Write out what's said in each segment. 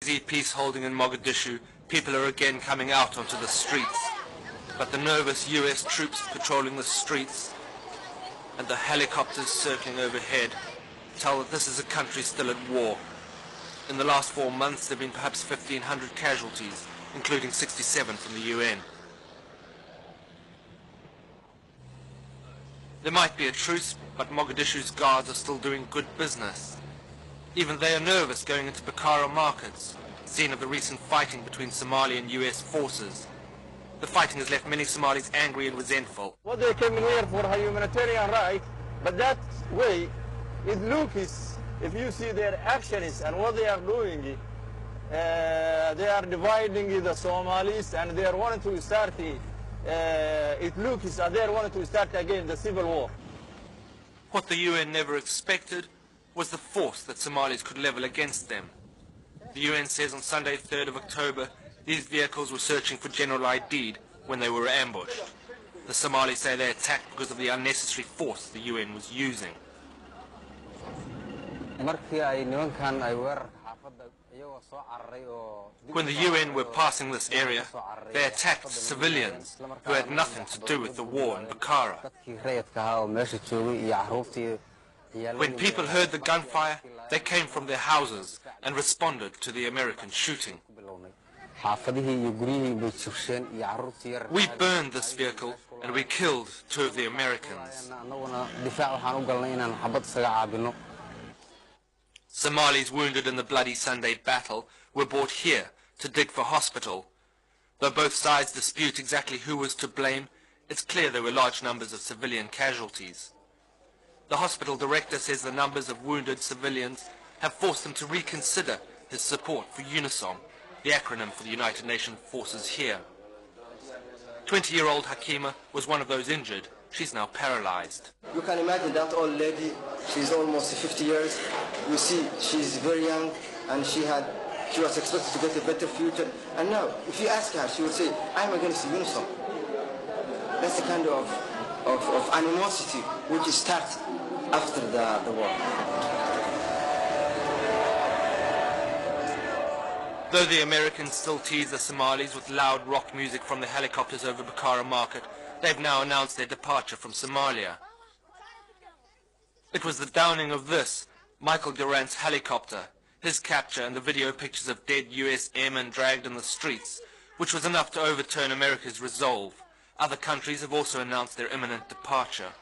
supposedly peace holding in Mogadishu, people are again coming out onto the streets. But the nervous US troops patrolling the streets and the helicopters circling overhead tell that this is a country still at war. In the last 4 months, there have been perhaps 1,500 casualties, including 67 from the UN. There might be a truce, but Mogadishu's guards are still doing good business. Even they are nervous going into Bakara markets, scene of the recent fighting between Somali and US forces. The fighting has left many Somalis angry and resentful. What they came in here for a humanitarian right, but that way, it looks, if you see their actions and what they are doing, they are dividing the Somalis and they are wanting to start, it looks that they are wanting to start again the civil war. What the UN never expected was the force that Somalis could level against them. The UN says on Sunday, 3rd of October, these vehicles were searching for General Aidid when they were ambushed. The Somalis say they attacked because of the unnecessary force the UN was using. When the UN were passing this area, they attacked civilians who had nothing to do with the war in Bakara. When people heard the gunfire, they came from their houses and responded to the American shooting. We burned this vehicle and we killed 2 of the Americans. Somalis wounded in the Bloody Sunday battle were brought here to dig for hospital. Though both sides dispute exactly who was to blame, it's clear there were large numbers of civilian casualties. The hospital director says the numbers of wounded civilians have forced him to reconsider his support for UNISOM, the acronym for the United Nations forces here. 20-year-old Hakima was one of those injured. She's now paralyzed. You can imagine that old lady, she's almost 50 years. You see, she's very young and she was expected to get a better future. And now, if you ask her, she will say, I'm against UNISOM. That's the kind of animosity which starts after the war. Though the Americans still tease the Somalis with loud rock music from the helicopters over Bakara market, they've now announced their departure from Somalia. It was the downing of this, Michael Durant's helicopter, his capture and the video pictures of dead US airmen dragged in the streets, which was enough to overturn America's resolve. Other countries have also announced their imminent departure.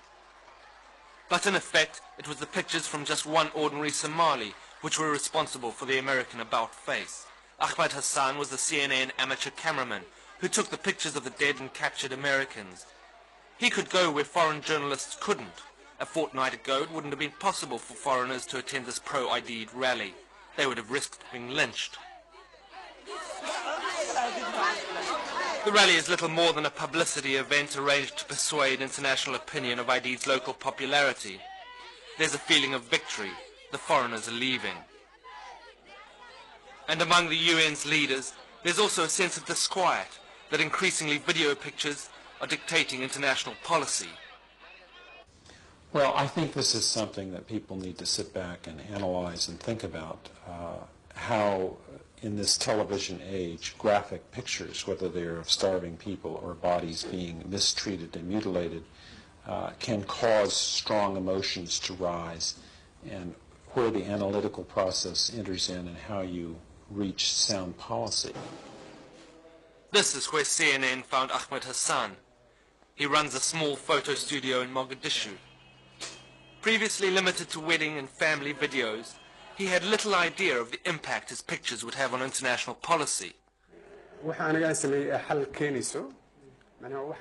But in effect, it was the pictures from just one ordinary Somali which were responsible for the American about-face. Ahmed Hassan was the CNN amateur cameraman who took the pictures of the dead and captured Americans. He could go where foreign journalists couldn't. A fortnight ago, it wouldn't have been possible for foreigners to attend this pro-Aidid rally. They would have risked being lynched. The rally is little more than a publicity event arranged to persuade international opinion of Aidid's local popularity. There's a feeling of victory. The foreigners are leaving. And among the UN's leaders, there's also a sense of disquiet that increasingly video pictures are dictating international policy. Well, I think this is something that people need to sit back and analyze and think about how, in this television age, graphic pictures, whether they're of starving people or bodies being mistreated and mutilated, can cause strong emotions to rise, and where the analytical process enters in and how you reach sound policy. This is where CNN found Ahmed Hassan. He runs a small photo studio in Mogadishu. Previously limited to wedding and family videos, he had little idea of the impact his pictures would have on international policy.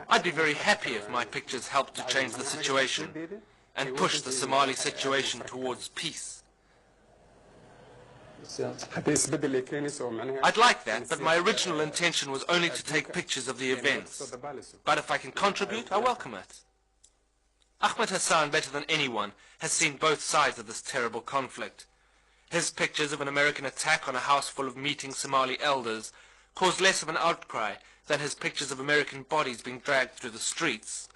I'd be very happy if my pictures helped to change the situation and push the Somali situation towards peace. I'd like that, but my original intention was only to take pictures of the events. But if I can contribute, I welcome it. Ahmed Hassan, better than anyone, has seen both sides of this terrible conflict. His pictures of an American attack on a house full of meeting Somali elders caused less of an outcry than his pictures of American bodies being dragged through the streets.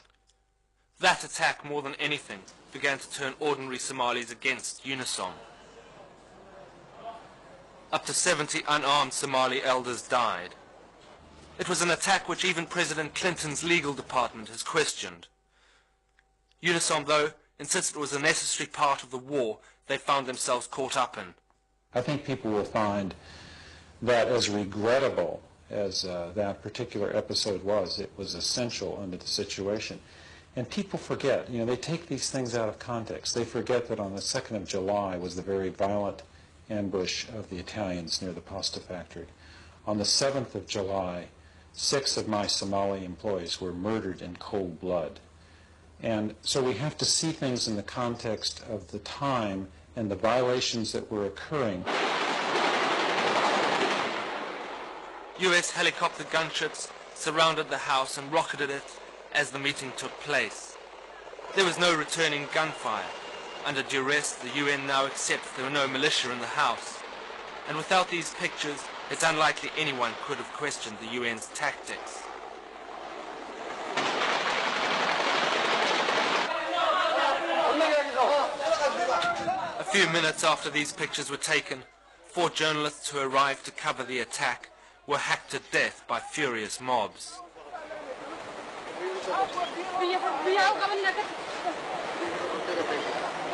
That attack, more than anything, began to turn ordinary Somalis against UNISOM. Up to 70 unarmed Somali elders died. It was an attack which even President Clinton's legal department has questioned. UNISOM, though, insists it was a necessary part of the war they found themselves caught up in. I think people will find that as regrettable as that particular episode was, it was essential under the situation. And people forget, they take these things out of context. They forget that on the 2nd of July was the very violent ambush of the Italians near the pasta factory. On the 7th of July, 6 of my Somali employees were murdered in cold blood. And so we have to see things in the context of the time and the violations that were occurring. U.S. helicopter gunships surrounded the house and rocketed it as the meeting took place. There was no returning gunfire. Under duress, the UN now accepts there were no militia in the house. And without these pictures, it's unlikely anyone could have questioned the UN's tactics. A few minutes after these pictures were taken, 4 journalists who arrived to cover the attack were hacked to death by furious mobs.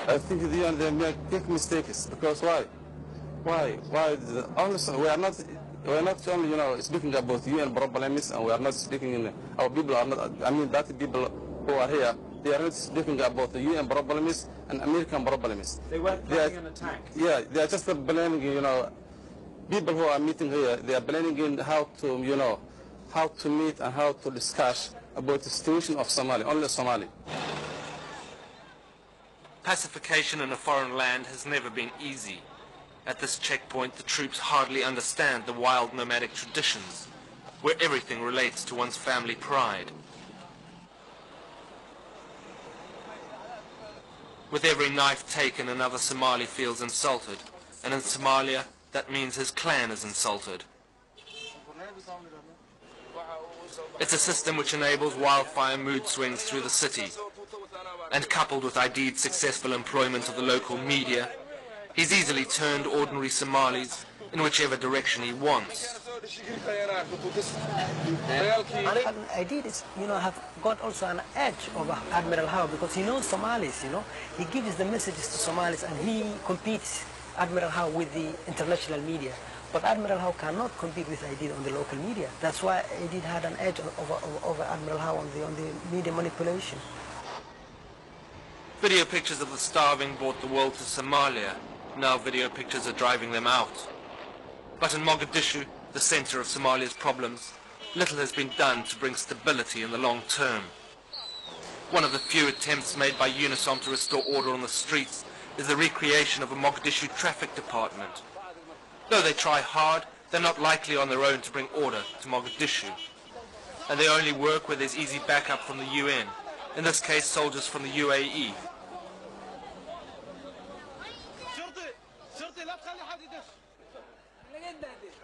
I think they make big mistakes because why? We are not only speaking about UN problems, and we are not speaking. Our people are not. I mean, that people who are here, they are not speaking about the UN problems and American problems. They weren't planning an attack. Yeah, they are just blaming. People who are meeting here, they are planning how to meet and how to discuss about the situation of Somalia, only Somali. Pacification in a foreign land has never been easy. At this checkpoint, the troops hardly understand the wild nomadic traditions, where everything relates to one's family pride. With every knife taken, another Somali feels insulted, and in Somalia, that means his clan is insulted. It's a system which enables wildfire mood swings through the city, and coupled with ID's successful employment of the local media, he's easily turned ordinary Somalis in whichever direction he wants. Aidid is, have got also an edge over Admiral Howe because he knows Somalis, He gives the messages to Somalis and he competes, Admiral Howe, with the international media. But Admiral Howe cannot compete with Aidid on the local media. That's why Aidid had an edge over Admiral Howe on the media manipulation. Video pictures of the starving brought the world to Somalia. Now video pictures are driving them out. But in Mogadishu, the center of Somalia's problems, little has been done to bring stability in the long term. One of the few attempts made by UNISOM to restore order on the streets is the recreation of a Mogadishu traffic department. Though they try hard, they're not likely on their own to bring order to Mogadishu. And they only work where there's easy backup from the UN, in this case soldiers from the UAE.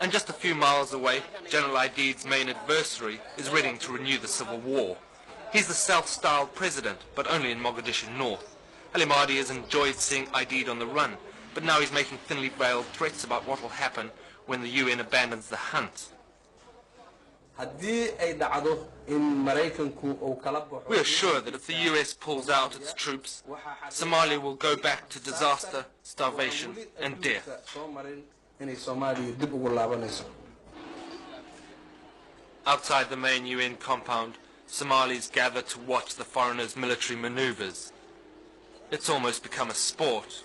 And just a few miles away, General Aidid's main adversary is ready to renew the civil war. He's the self-styled president, but only in Mogadishu North. Ali Mahdi has enjoyed seeing Aidid on the run, but now he's making thinly veiled threats about what will happen when the UN abandons the hunt. We are sure that if the US pulls out its troops, Somalia will go back to disaster, starvation and death. Outside the main UN compound, Somalis gather to watch the foreigners' military maneuvers. It's almost become a sport.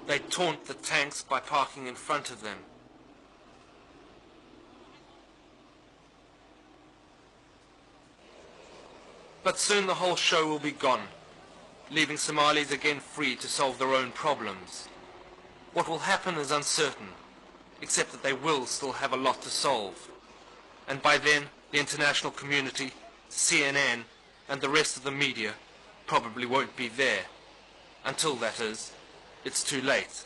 They taunt the tanks by parking in front of them. But soon the whole show will be gone, leaving Somalis again free to solve their own problems. What will happen is uncertain, except that they will still have a lot to solve. And by then, the international community, CNN, and the rest of the media probably won't be there. Until, that is, it's too late.